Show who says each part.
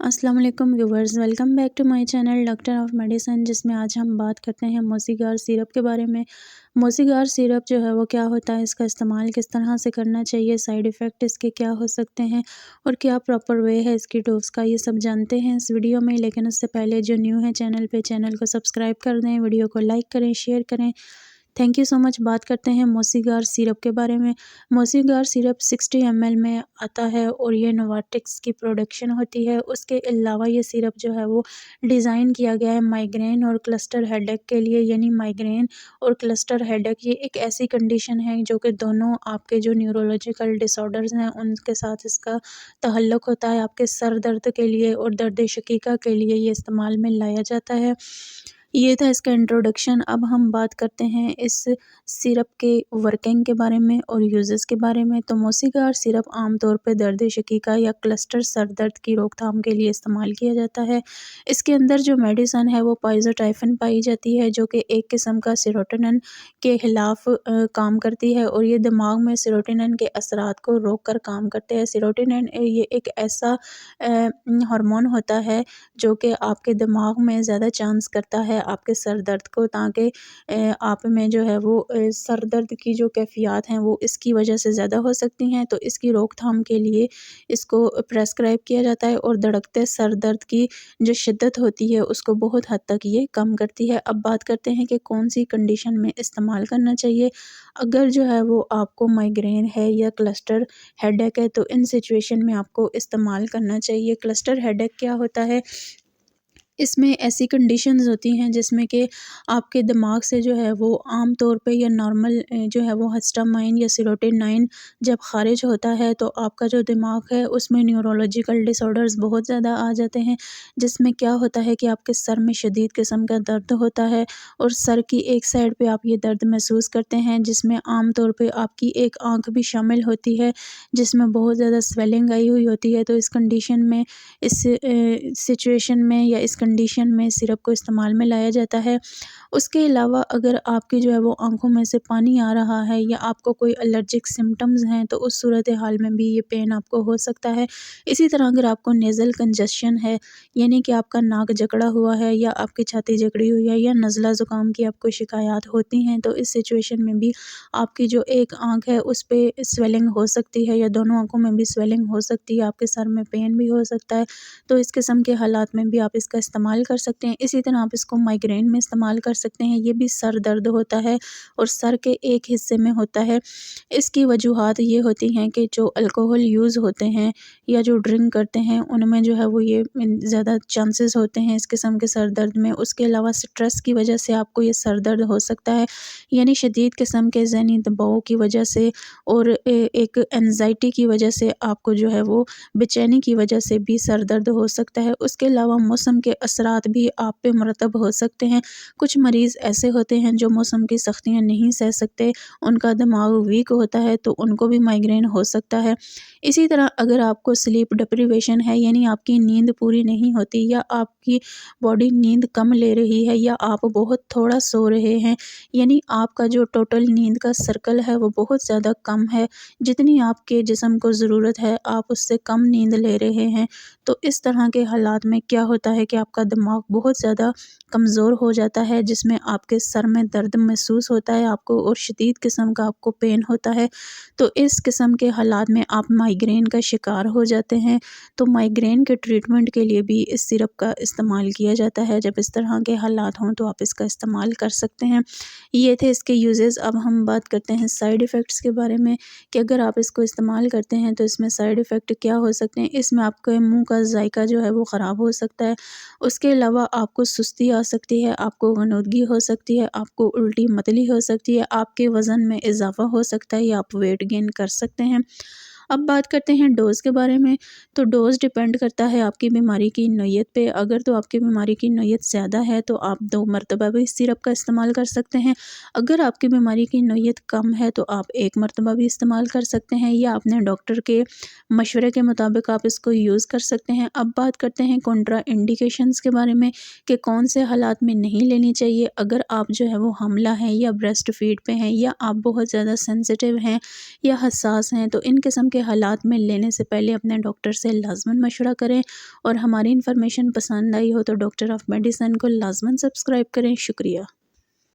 Speaker 1: अस्सलाम वालेकुम viewers, welcome back to my channel doctor of medicine, जिसमें आज हम बात करते हैं मोसीगार सिरप के बारे में। मोसीगार सिरप जो है वो क्या होता है, इसका इस्तेमाल किस तरह से करना चाहिए, साइड इफ़ेक्ट इसके क्या हो सकते हैं और क्या प्रॉपर वे है इसकी डोज़ का, ये सब जानते हैं इस वीडियो में। लेकिन उससे पहले जो न्यू है चैनल पे, चैनल को सब्सक्राइब कर दें, वीडियो को लाइक करें, शेयर करें। Thank you so much. बात करते हैं मोसीगार सिरप के बारे में। मोसीगार सिरप 60 ml में आता है और ये नोवार्टिक्स की प्रोडक्शन होती है। उसके अलावा ये सिरप जो है वो डिज़ाइन किया गया है माइग्रेन और क्लस्टर हेडेक के लिए। यानी माइग्रेन और क्लस्टर हेडेक ये एक ऐसी कंडीशन है जो कि दोनों आपके जो न्यूरोलॉजिकल डिसऑर्डर्स हैं उनके साथ इसका ताल्लुक़ होता है। आपके सर दर्द के लिए और दर्द शकीका के लिए ये इस्तेमाल में लाया जाता है। ये था इसका इंट्रोडक्शन। अब हम बात करते हैं इस सिरप के वर्किंग के बारे में और यूजेस के बारे में। तो मोसीगार सिरप आमतौर पे दर्द शकीका या क्लस्टर सर दर्द की रोकथाम के लिए इस्तेमाल किया जाता है। इसके अंदर जो मेडिसन है वो पाइज़ोटाइफिन पाई जाती है, जो कि एक किस्म का सेरोटोनिन के खिलाफ काम करती है और ये दिमाग में सेरोटोनिन के असरात को रोक कर काम करते हैं। सेरोटोनिन ये एक ऐसा हार्मोन होता है जो कि आपके दिमाग में ज़्यादा चांस करता है आपके सर दर्द को, ताकि आप में जो है वो सर दर्द की जो कैफ़ियत हैं वो इसकी वजह से ज़्यादा हो सकती हैं। तो इसकी रोकथाम के लिए इसको प्रेस्क्राइब किया जाता है और धड़कते सर दर्द की जो शिद्दत होती है उसको बहुत हद तक ये कम करती है। अब बात करते हैं कि कौन सी कंडीशन में इस्तेमाल करना चाहिए। अगर जो है वो आपको माइग्रेन है या क्लस्टर हेडेक है तो इन सिचुएशन में आपको इस्तेमाल करना चाहिए। क्लस्टर हेडेक क्या होता है, इसमें ऐसी कंडीशंस होती हैं जिसमें कि आपके दिमाग से जो है वो आम तौर पे या नॉर्मल जो है वो हिस्टामाइन या सेरोटोनिन जब ख़ारिज होता है तो आपका जो दिमाग है उसमें न्यूरोलॉजिकल डिसऑर्डर्स बहुत ज़्यादा आ जाते हैं। जिसमें क्या होता है कि आपके सर में शदीद किस्म का दर्द होता है और सर की एक साइड पे आप ये दर्द महसूस करते हैं, जिसमें आम तौर पे आपकी एक आँख भी शामिल होती है जिसमें बहुत ज़्यादा स्वेलिंग आई हुई होती है। तो इस कंडीशन में, इस सिचुएशन में या इस कंडीशन में सिरप को इस्तेमाल में लाया जाता है। उसके अलावा अगर आपकी जो है वो आँखों में से पानी आ रहा है या आपको कोई एलर्जिक सिम्पटम्स हैं तो उस सूरत हाल में भी ये पेन आपको हो सकता है। इसी तरह अगर आपको नेज़ल कंजस्शन है, यानी कि आपका नाक जकड़ा हुआ है या आपकी छाती जकड़ी हुई है या नज़ला ज़ुकाम की आपको शिकायत होती हैं, तो इस सिचुएशन में भी आपकी जो एक आँख है उस पे स्वेलिंग हो सकती है या दोनों आँखों में भी स्वेलिंग हो सकती है, आपके सर में पेन भी हो सकता है। तो इस किस्म के हालात में भी आप इसका इस्तेमाल कर सकते हैं। इसी तरह आप इसको माइग्रेन में इस्तेमाल कर सकते हैं। ये भी सर दर्द होता है और सर के एक हिस्से में होता है। इसकी वजूहात ये होती हैं कि जो अल्कोहल यूज़ होते हैं या जो ड्रिंक करते हैं उनमें जो है वो ये ज़्यादा चांसेस होते हैं इस किस्म के सर दर्द में। उसके अलावा स्ट्रेस की वजह से आपको ये सर दर्द हो सकता है, यानी शदीद किस्म के ज़हनी दबाव की वजह से और एक एंग्ज़ायटी की वजह से आपको जो है वो बेचैनी की वजह से भी सर दर्द हो सकता है। उसके अलावा मौसम के असरात भी आप पे मुरतब हो सकते हैं। कुछ मरीज़ ऐसे होते हैं जो मौसम की सख्तियाँ नहीं सह सकते, उनका दिमाग वीक होता है तो उनको भी माइग्रेन हो सकता है। इसी तरह अगर आपको स्लीप डिप्रिवेशन है, यानी आपकी नींद पूरी नहीं होती या आपकी बॉडी नींद कम ले रही है या आप बहुत थोड़ा सो रहे हैं, यानी आपका जो टोटल नींद का सर्कल है वो बहुत ज़्यादा कम है, जितनी आपके जिस्म को ज़रूरत है आप उससे कम नींद ले रहे हैं, तो इस तरह के हालात में क्या होता है कि आपका दिमाग बहुत ज़्यादा कमज़ोर हो जाता है, जिसमें आपके सर में दर्द महसूस होता है आपको और शदीद किस्म का आपको पेन होता है। तो इस किस्म के हालात में आप माइग्रेन का शिकार हो जाते हैं। तो माइग्रेन के ट्रीटमेंट के लिए भी इस सिरप का इस्तेमाल किया जाता है। जब इस तरह के हालात हों तो आप इसका इस्तेमाल कर सकते हैं। ये थे इसके यूजेस। अब हम बात करते हैं साइड इफ़ेक्ट्स के बारे में कि अगर आप इसको इस्तेमाल करते हैं तो इसमें साइड इफ़ेक्ट क्या हो सकते हैं। इसमें आपके मुँह का जायका जो है वो ख़राब हो सकता है। उसके अलावा आपको सुस्ती आ सकती है, आपको गनुदगी हो सकती है, आपको उल्टी मतली हो सकती है, आपके वज़न में इज़ाफ़ा हो सकता है या आप वेट गेन कर सकते हैं। अब बात करते हैं डोज़ के बारे में। तो डोज़ डिपेंड करता है आपकी बीमारी की नौइयत पे। अगर तो आपकी बीमारी की नौइयत ज़्यादा है तो आप 2 मरतबा भी इस सिरप का इस्तेमाल कर सकते हैं। अगर आपकी बीमारी की नौइयत कम है तो आप 1 मरतबा भी इस्तेमाल कर सकते हैं या अपने डॉक्टर के मशवरे के मुताबिक आप इसको यूज़ कर सकते हैं। अब बात करते हैं कॉन्ट्रा इंडिकेशंस के बारे में कि कौन से हालात में नहीं लेनी चाहिए। अगर आप जो है वो हमला हैं या ब्रेस्ट फीड पे हैं या आप बहुत ज़्यादा सेंसिटिव हैं या हसास हैं, तो इन किस्म के کے حالات میں لینے سے پہلے اپنے ڈاکٹر سے لازماً مشورہ کریں، اور ہماری انفارمیشن پسند آئی ہو تو ڈاکٹر آف میڈیسن کو لازماً سبسکرائب کریں۔ شکریہ۔